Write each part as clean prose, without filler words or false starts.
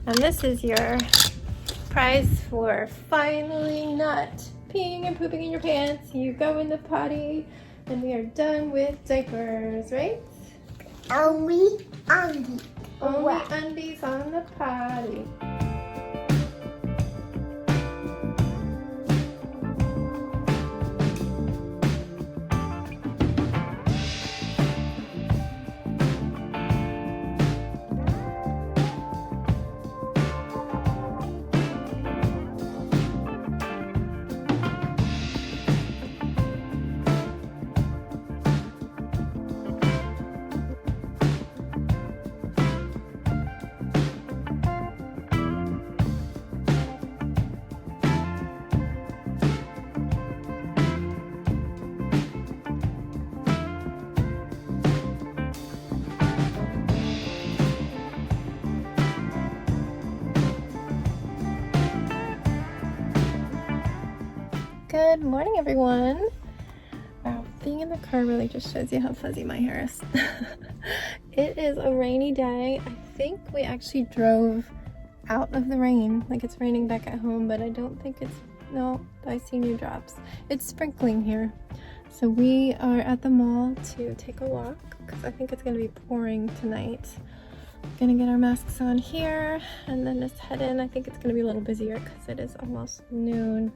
And this is your prize for finally not peeing and pooping in your pants. You go in the potty and we are done with diapers, right? Only undies. Only undies on the potty. Good morning, everyone. Wow, being in the car really just shows you how fuzzy my hair is. It is a rainy day. I think we actually drove out of the rain. Like it's raining back at home, but I don't think it's, no, I see new drops. It's sprinkling here. So we are at the mall to take a walk because I think it's going to be pouring tonight. Gonna get our masks on here and then just head in. I think it's going to be a little busier because it is almost noon.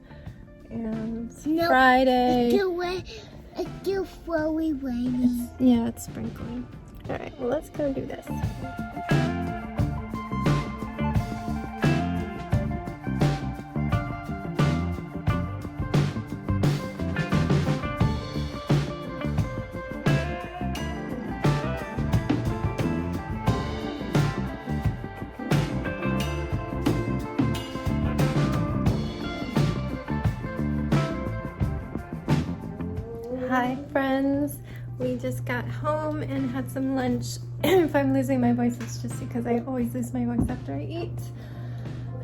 And no, Friday. It's still slowly raining. Yeah, it's sprinkling. All right, well, let's go do this. Hi friends, we just got home and had some lunch. If I'm losing my voice, it's just because I always lose my voice after I eat.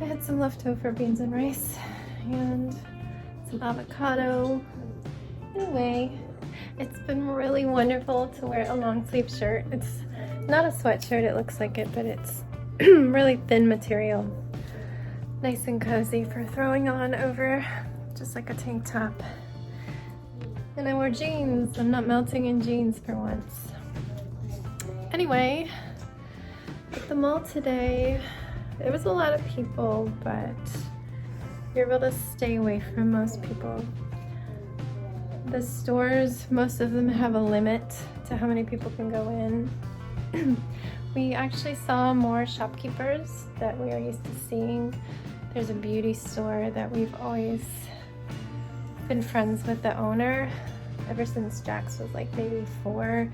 I had some leftover beans and rice and some avocado. Anyway, it's been really wonderful to wear a long sleeve shirt. It's not a sweatshirt, it looks like it, but it's really thin material. Nice and cozy for throwing on over just like a tank top. And I wore jeans. I'm not melting in jeans for once. Anyway, at the mall today, there was a lot of people, but you're able to stay away from most people. The stores, most of them have a limit to how many people can go in. We actually saw more shopkeepers that we are used to seeing. There's a beauty store that we've always been friends with the owner ever since Jax was like maybe 4.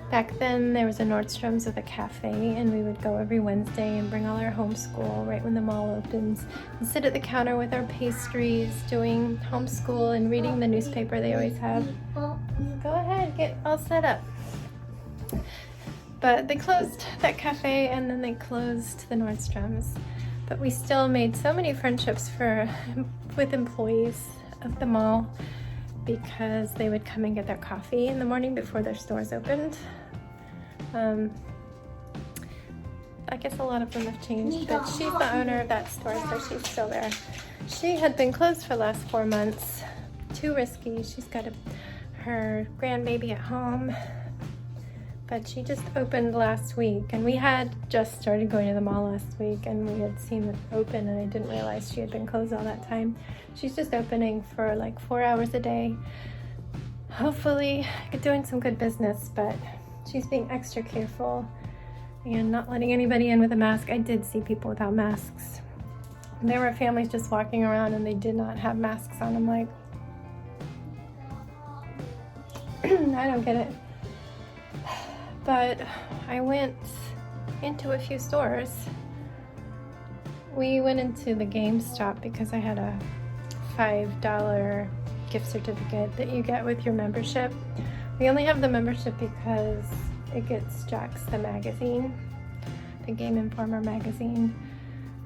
Back then there was a Nordstrom's with a cafe and we would go every Wednesday and bring all our homeschool right when the mall opens and sit at the counter with our pastries doing homeschool and reading the newspaper they always have. Go ahead, get all set up. But they closed that cafe and then they closed the Nordstrom's. But we still made so many friendships with employees of the mall because they would come and get their coffee in the morning before their stores opened. I guess a lot of them have changed, but she's the owner of that store, so she's still there. She had been closed for the last 4 months. Too risky. She's got her grandbaby at home, but she just opened last week, and we had just started going to the mall last week, and we had seen it open, and I didn't realize she had been closed all that time. She's just opening for like 4 hours a day. Hopefully doing some good business, but she's being extra careful and not letting anybody in with a mask. I did see people without masks. There were families just walking around and they did not have masks on. I'm like, I don't get it. But I went into a few stores. We went into the GameStop because I had a $5 gift certificate that you get with your membership. We only have the membership because it gets Jax the magazine, the Game Informer magazine.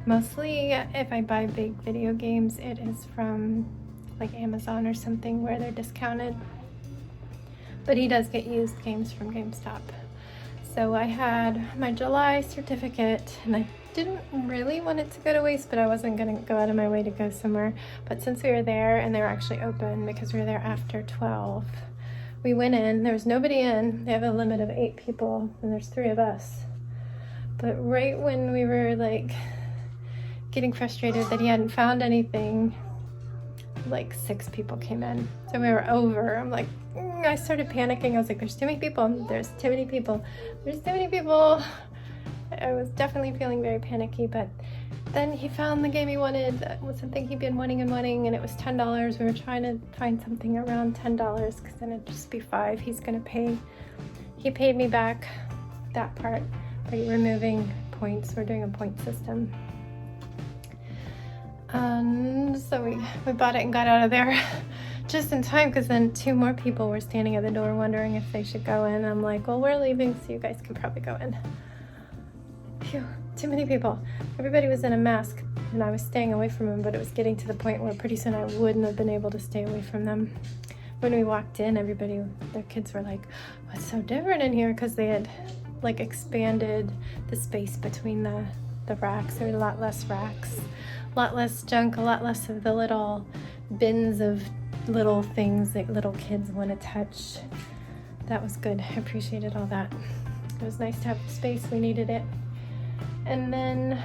Mostly if I buy big video games, it is from like Amazon or something where they're discounted. But he does get used games from GameStop. So I had my July certificate and I didn't really want it to go to waste, but I wasn't going to go out of my way to go somewhere. But since we were there and they were actually open because we were there after 12, we went in. There was nobody in. They have a limit of 8 people and there's 3 of us. But right when we were like getting frustrated that he hadn't found anything, like 6 people came in. So we were over. I'm like, I started panicking. I was like, there's too many people. There's too many people. There's too many people. I was definitely feeling very panicky, but then he found the game he wanted. That was something he'd been wanting, and it was $10. We were trying to find something around $10 because then it'd just be 5. He's gonna pay. He paid me back that part by removing points. We're doing a point system. And so we bought it and got out of there just in time because then 2 more people were standing at the door wondering if they should go in. I'm like, well, we're leaving, so you guys can probably go in. Phew, too many people. Everybody was in a mask and I was staying away from them, but it was getting to the point where pretty soon I wouldn't have been able to stay away from them. When we walked in, everybody, their kids were like, what's so different in here? Because they had like expanded the space between the racks. There were a lot less racks, a lot less junk, a lot less of the little bins of little things that little kids want to touch. That was good. I appreciated all that. It was nice to have the space. We needed it. And then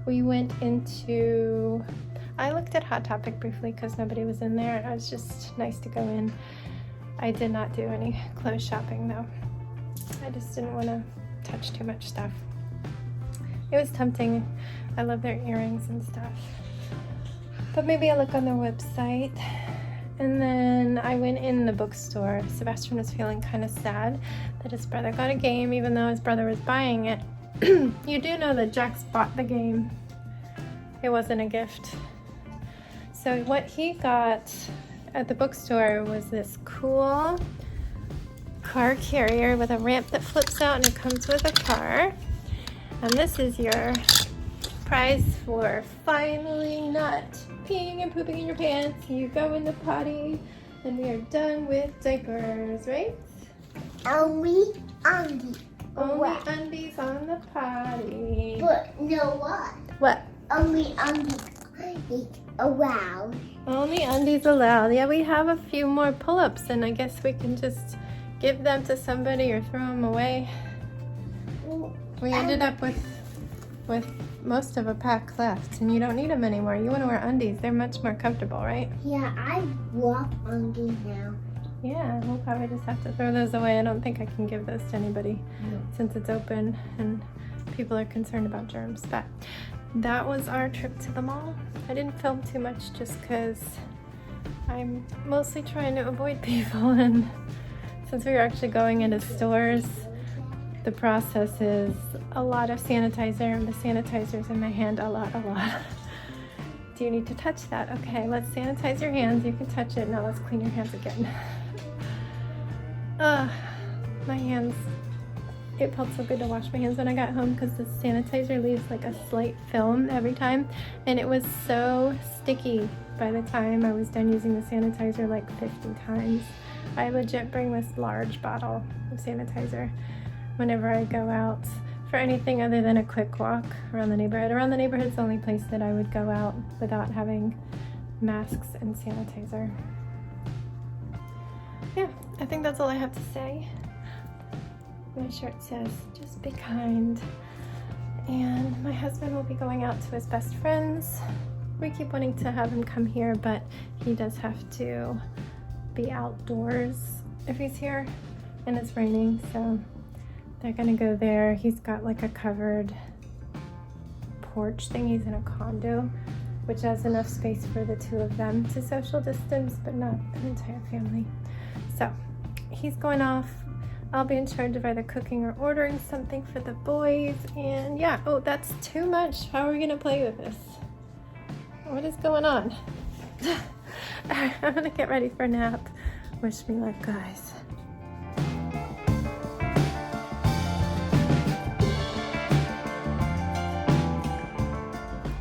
we went into, I looked at Hot Topic briefly because nobody was in there. It was just nice to go in. I did not do any clothes shopping though. I just didn't want to touch too much stuff. It was tempting. I love their earrings and stuff. But maybe I'll look on their website. And then I went in the bookstore. Sebastian was feeling kind of sad that his brother got a game even though his brother was buying it. You do know that Jax bought the game. It wasn't a gift. So what he got at the bookstore was this cool car carrier with a ramp that flips out and it comes with a car. And this is your prize for finally not peeing and pooping in your pants. You go in the potty and we are done with diapers, right? Only undies. Only undies on the potty. But you know what? What? Only undies allowed. Only undies allowed. Yeah, we have a few more pull-ups and I guess we can just give them to somebody or throw them away. We ended up with most of a pack left and you don't need them anymore. You want to wear undies. They're much more comfortable, right? Yeah, I love undies now. Yeah, we'll probably just have to throw those away. I don't think I can give those to anybody since it's open and people are concerned about germs. But that was our trip to the mall. I didn't film too much just because I'm mostly trying to avoid people, and since we were actually going into stores, the process is a lot of sanitizer, and the sanitizer's in my hand a lot. Do you need to touch that? Okay, let's sanitize your hands. You can touch it. Now let's clean your hands again. My hands, it felt so good to wash my hands when I got home because the sanitizer leaves like a slight film every time, and it was so sticky by the time I was done using the sanitizer like 50 times. I legit bring this large bottle of sanitizer whenever I go out for anything other than a quick walk around the neighborhood. Around the neighborhood's the only place that I would go out without having masks and sanitizer. Yeah, I think that's all I have to say. My shirt says, just be kind. And my husband will be going out to his best friends. We keep wanting to have him come here, but he does have to be outdoors if he's here, and it's raining, so they're gonna go there. He's got like a covered porch thing. He's in a condo, which has enough space for the 2 of them to social distance, but not an entire family. So he's going off. I'll be in charge of either cooking or ordering something for the boys. And yeah, oh, that's too much. How are we gonna play with this? What is going on? I'm gonna get ready for a nap. Wish me luck, guys.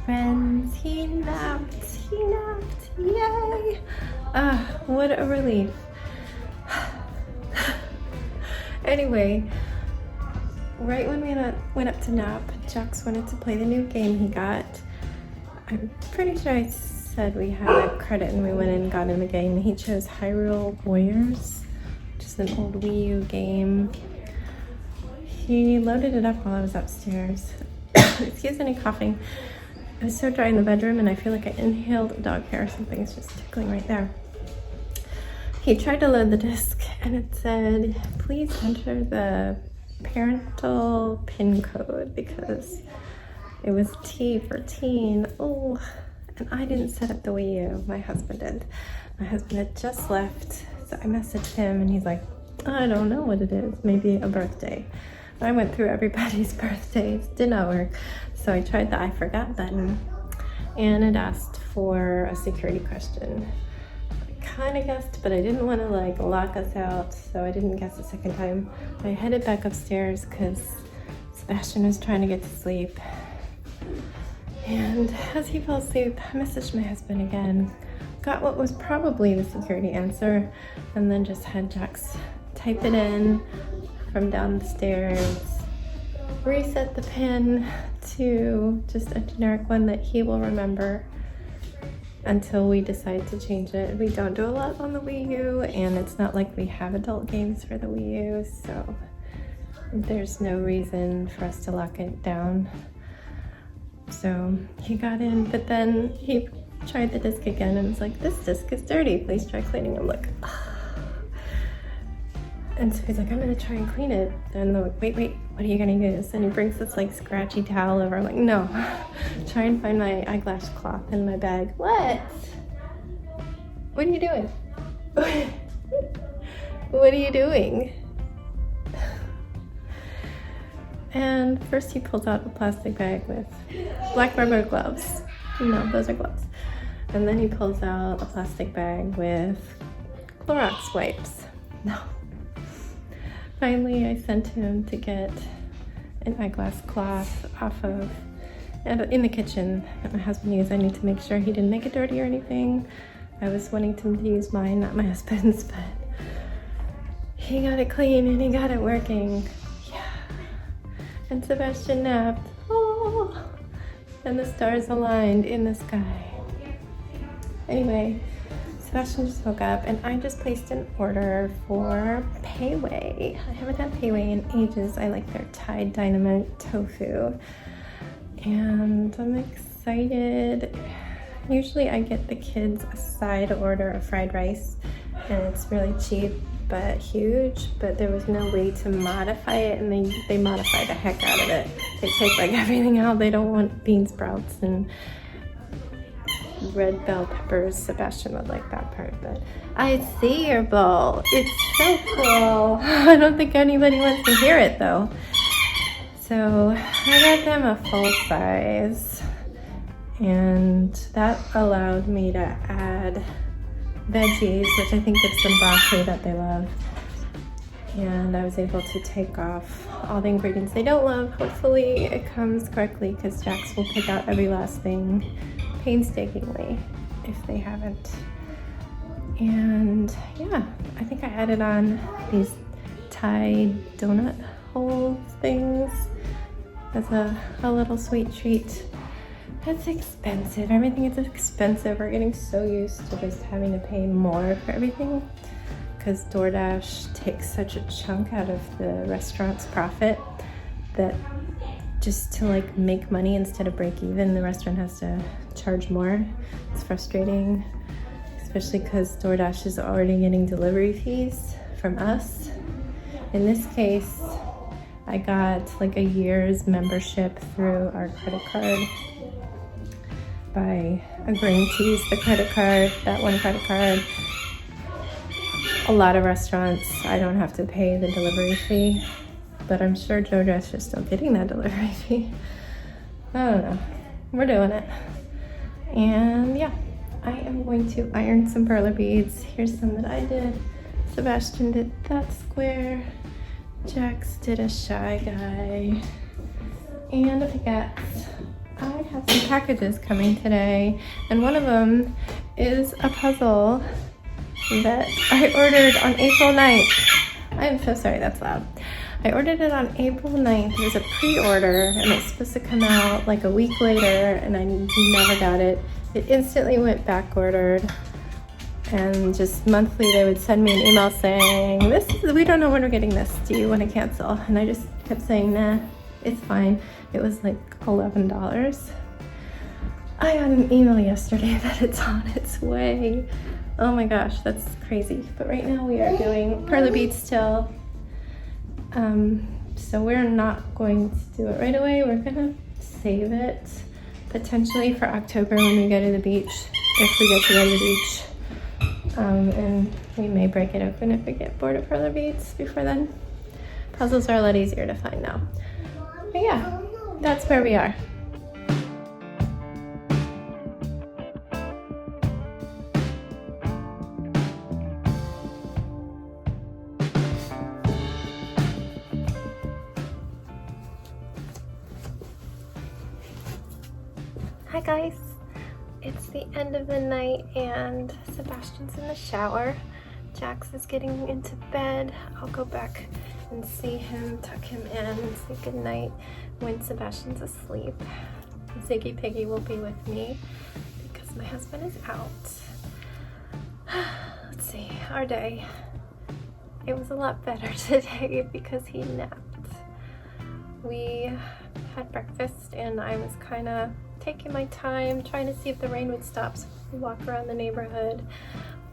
Friends, he napped. Yay! What a relief. Anyway, right when we went up to nap, Jax wanted to play the new game he got. I'm pretty sure I said we had a credit and we went in and got in the game. He chose Hyrule Warriors, which is an old Wii U game. He loaded it up while I was upstairs. Excuse any coughing. It was so dry in the bedroom and I feel like I inhaled dog hair or something. It's just tickling right there. He tried to load the disc and it said, please enter the parental PIN code because it was T for teen. Oh, and I didn't set up the Wii U. My husband did. My husband had just left, so I messaged him and he's like, I don't know what it is. Maybe a birthday. I went through everybody's birthdays. Did not work. So I tried the I forgot button and it asked for a security question. I kind of guessed, but I didn't want to like lock us out, so I didn't guess the second time. I headed back upstairs because Sebastian was trying to get to sleep. And as he fell asleep, I messaged my husband again, got what was probably the security answer, and then just had Jax type it in from down the stairs, reset the PIN to just a generic one that he will remember until we decide to change it. We don't do a lot on the Wii U, and it's not like we have adult games for the Wii U, so there's no reason for us to lock it down. So he got in, but then he tried the disc again and was like, this disc is dirty, please try cleaning. I'm like, ah. And so he's like, I'm gonna try and clean it. And I'm like, wait, what are you gonna use? And he brings this like scratchy towel over. I'm like, no, try and find my eyeglass cloth in my bag. What are you doing? What are you doing? And first he pulls out a plastic bag with black rubber gloves. No, those are gloves. And then he pulls out a plastic bag with Clorox wipes. No. Finally, I sent him to get an eyeglass cloth off of, in the kitchen that my husband used. I need to make sure he didn't make it dirty or anything. I was wanting him to use mine, not my husband's, but he got it clean and he got it working. Yeah. And Sebastian napped. Oh, and the stars aligned in the sky. Anyway, Sebastian just woke up and I just placed an order for Payway. I haven't had Payway in ages. I like their Thai dynamite tofu. And I'm excited. Usually I get the kids a side order of fried rice and it's really cheap but huge, but there was no way to modify it and they modify the heck out of it. They take like everything out. They don't want bean sprouts and red bell peppers. Sebastian would like that part, but I see your bowl. It's so cool. I don't think anybody wants to hear it though. So I got them a full size and that allowed me to add veggies, which I think it's some broccoli that they love. And I was able to take off all the ingredients they don't love. Hopefully it comes correctly because Jax will pick out every last thing painstakingly if they haven't. And yeah, I think I added on these Thai donut hole things as a little sweet treat. That's expensive. Everything is expensive. We're getting so used to just having to pay more for everything because DoorDash takes such a chunk out of the restaurant's profit that just to like make money instead of break even, the restaurant has to charge more. It's frustrating, especially because DoorDash is already getting delivery fees from us. In this case, I got like a year's membership through our credit card by agreeing to use the credit card, that one credit card. A lot of restaurants, I don't have to pay the delivery fee, but I'm sure DoorDash is still getting that delivery fee. I don't know. We're doing it. And yeah, I am going to iron some perler beads. Here's some that I did. Sebastian did that square. Jax did a shy guy. And I have some packages coming today, and one of them is a puzzle that I ordered on April 9th. I'm so sorry, that's loud. I ordered it on April 9th. It was a pre-order and it's supposed to come out like a week later and I never got it. It instantly went back ordered. And just monthly they would send me an email saying, we don't know when we're getting this. Do you want to cancel? And I just kept saying, nah, it's fine. It was like $11. I got an email yesterday that it's on its way. Oh my gosh, that's crazy. But right now we are doing Perla Beads still. So we're not going to do it right away. We're gonna save it potentially for October when we go to the beach, if we get to go to the beach. And we may break it open if we get bored of Perla Beads before then. Puzzles are a lot easier to find now. But yeah, that's where we are. Hi guys, it's the end of the night and Sebastian's in the shower. Jax is getting into bed. I'll go back and see him, tuck him in, and say goodnight when Sebastian's asleep. Ziggy Piggy will be with me because my husband is out. Let's see, our day. It was a lot better today because he napped. We had breakfast and I was kind of taking my time, trying to see if the rain would stop so we could walk around the neighborhood,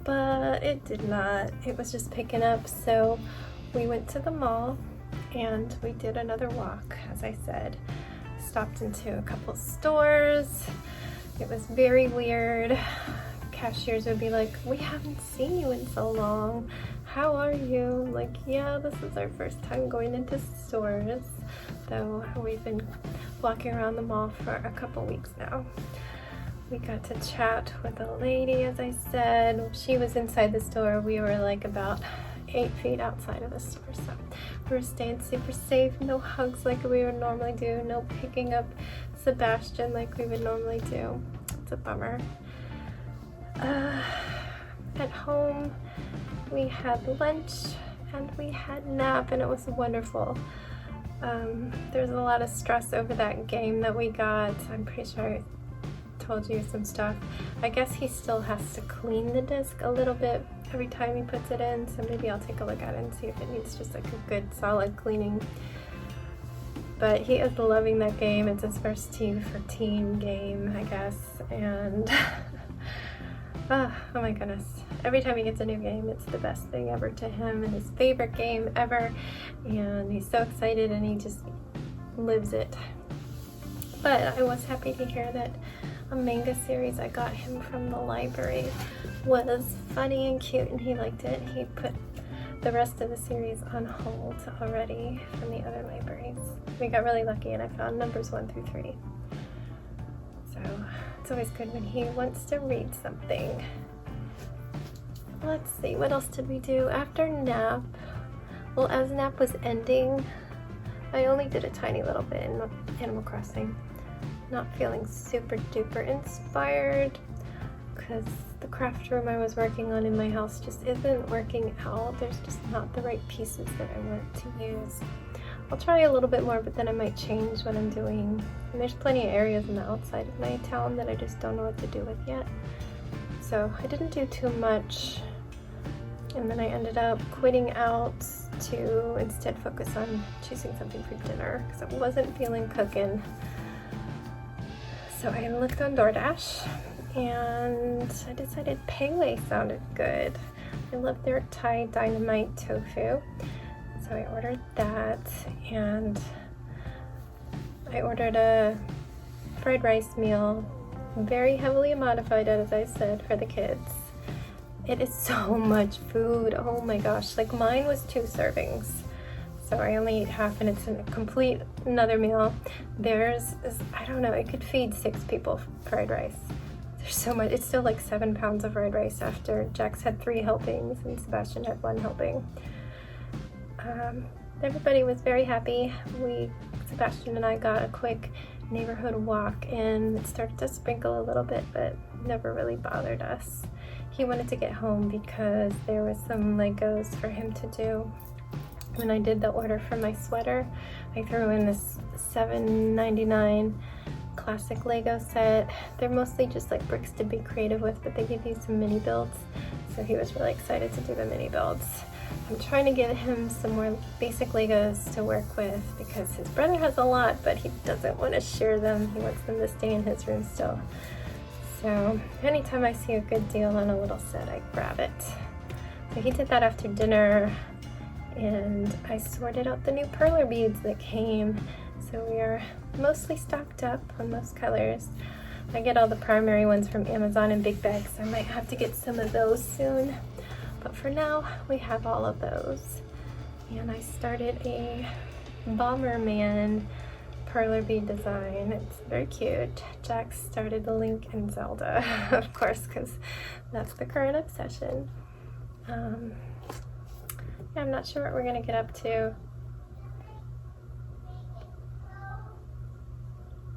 but it did not. It was just picking up, so we went to the mall and we did another walk, as I said. Stopped into a couple stores. It was very weird. Cashiers would be like, we haven't seen you in so long. How are you? Like, yeah, this is our first time going into stores. So we've been walking around the mall for a couple weeks now. We got to chat with a lady, as I said. She was inside the store. We were like about 8 feet outside of the store. So we were staying super safe. No hugs like we would normally do. No picking up Sebastian like we would normally do. It's a bummer. At home, we had lunch and we had nap and it was wonderful. There's a lot of stress over that game that we got. I'm pretty sure I told you some stuff. I guess he still has to clean the disc a little bit every time he puts it in, so maybe I'll take a look at it and see if it needs just like a good solid cleaning. But he is loving that game. It's his first team for teen game, I guess, and oh my goodness. Every time he gets a new game, it's the best thing ever to him and his favorite game ever. And he's so excited and he just lives it. But I was happy to hear that a manga series I got him from the library was funny and cute and he liked it. He put the rest of the series on hold already from the other libraries. We got really lucky and I found numbers 1 through 3. So it's always good when he wants to read something. Let's see, what else did we do after nap? Well, as nap was ending, I only did a tiny little bit in Animal Crossing. Not feeling super duper inspired because the craft room I was working on in my house just isn't working out. There's just not the right pieces that I want to use. I'll try a little bit more, but then I might change what I'm doing. And there's plenty of areas on the outside of my town that I just don't know what to do with yet. So I didn't do too much. And then I ended up quitting out to instead focus on choosing something for dinner because I wasn't feeling cooking. So I looked on DoorDash and I decided Pele sounded good. I love their Thai dynamite tofu. So I ordered that and I ordered a fried rice meal, very heavily modified, as I said, for the kids. It is so much food. Oh my gosh. Like mine was 2 servings. So I only ate half and it's a complete another meal. Theirs is, I don't know, it could feed 6 people fried rice. There's so much. It's still like 7 pounds of fried rice after Jax had 3 helpings and Sebastian had 1 helping. Everybody was very happy. Sebastian and I got a quick neighborhood walk and it started to sprinkle a little bit, but never really bothered us. He wanted to get home because there was some Legos for him to do. when I did the order for my sweater, I threw in this $7.99 classic Lego set. They're mostly just like bricks to be creative with, but they give you some mini builds. So he was really excited to do the mini builds. I'm trying to get him some more basic Legos to work with because his brother has a lot, but he doesn't want to share them. He wants them to stay in his room still. So anytime I see a good deal on a little set, I grab it. So he did that after dinner, and I sorted out the new perler beads that came. So we are mostly stocked up on most colors. I get all the primary ones from Amazon in big bags, so I might have to get some of those soon. But for now, we have all of those. And I started a Bomberman perler bead design. It's very cute. Jack started the Link and Zelda, of course, because that's the current obsession. Yeah, I'm not sure what we're gonna get up to.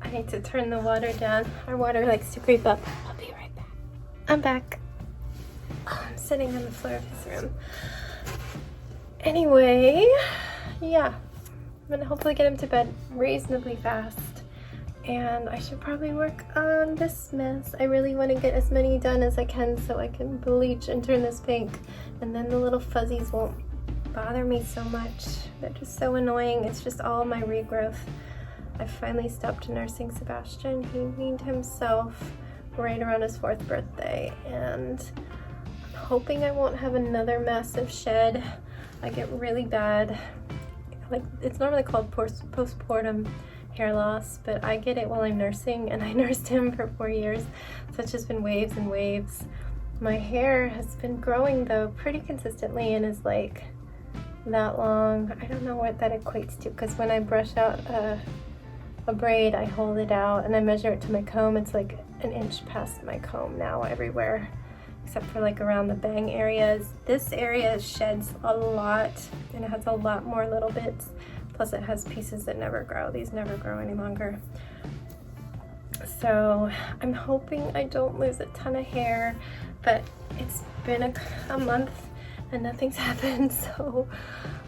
I need to turn the water down. Our water likes to creep up. I'll be right back. I'm back. I'm sitting on the floor of his room. Anyway, yeah, I'm gonna hopefully get him to bed reasonably fast. And I should probably work on this mess. I really want to get as many done as I can so I can bleach and turn this pink. And then the little fuzzies won't bother me so much. They're just so annoying. It's just all my regrowth. I finally stopped nursing Sebastian. He weaned himself right around his 4th birthday, and I'm hoping I won't have another massive shed. I get really bad, like it's normally called postpartum hair loss, but I get it while I'm nursing, and I nursed him for 4 years, so it's just been waves and waves. My hair has been growing though pretty consistently and is like that long. I don't know what that equates to, because when I brush out a braid, I hold it out and I measure it to my comb. It's like an inch past my comb now everywhere, except for like around the bang areas. This area sheds a lot and it has a lot more little bits. Plus it has pieces that never grow. These never grow any longer. So I'm hoping I don't lose a ton of hair, but it's been a month and nothing's happened, so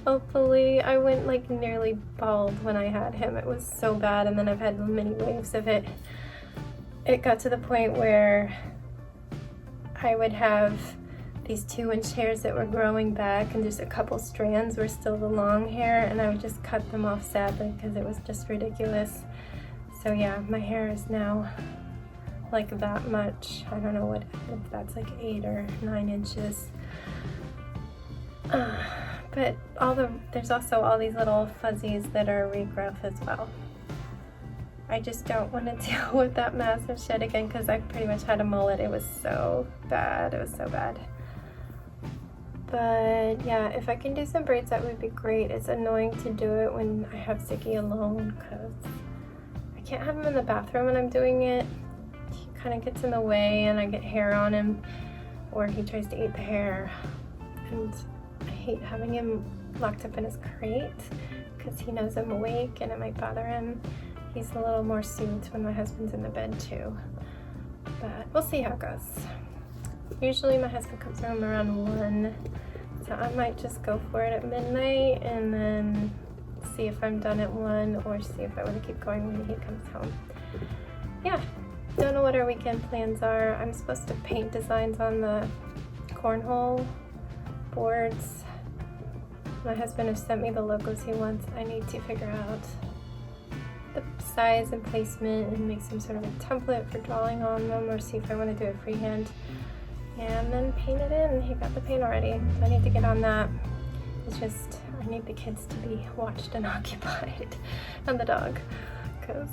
hopefully. I went like nearly bald when I had him. It was so bad, and then I've had many waves of it. It got to the point where I would have these 2-inch hairs that were growing back, and just a couple strands were still the long hair, and I would just cut them off sadly because it was just ridiculous. So yeah, my hair is now like that much. I don't know what, if that's like 8 or 9 inches. But there's also all these little fuzzies that are regrowth as well. I just don't want to deal with that massive shed again because I pretty much had a mullet. It was so bad. It was so bad. But yeah, if I can do some braids, that would be great. It's annoying to do it when I have Ziggy alone because I can't have him in the bathroom when I'm doing it. He kind of gets in the way and I get hair on him, or he tries to eat the hair. And I hate having him locked up in his crate because he knows I'm awake and it might bother him. He's a little more soothed when my husband's in the bed too. But we'll see how it goes. Usually my husband comes home around 1, so I might just go for it at midnight and then see if I'm done at 1 or see if I want to keep going when he comes home. Yeah, don't know what our weekend plans are. I'm supposed to paint designs on the cornhole boards. My husband has sent me the logos he wants. I need to figure out the size and placement and make some sort of a template for drawing on them, or see if I want to do it freehand and then paint it in. He got the paint already, so I need to get on that. It's just I need the kids to be watched and occupied, and the dog, because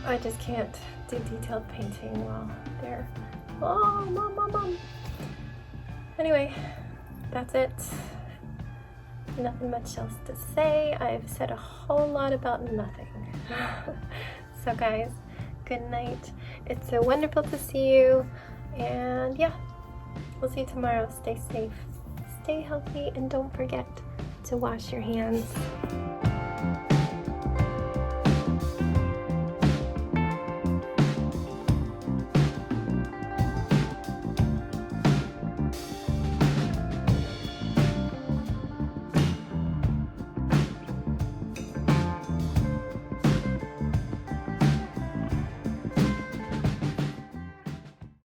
I just can't do detailed painting while they're mom. Anyway, that's it. Nothing much else to say. I've said a whole lot about nothing. So guys, good night. It's so wonderful to see you, and yeah, we'll see you tomorrow. Stay safe, stay healthy, and don't forget to wash your hands.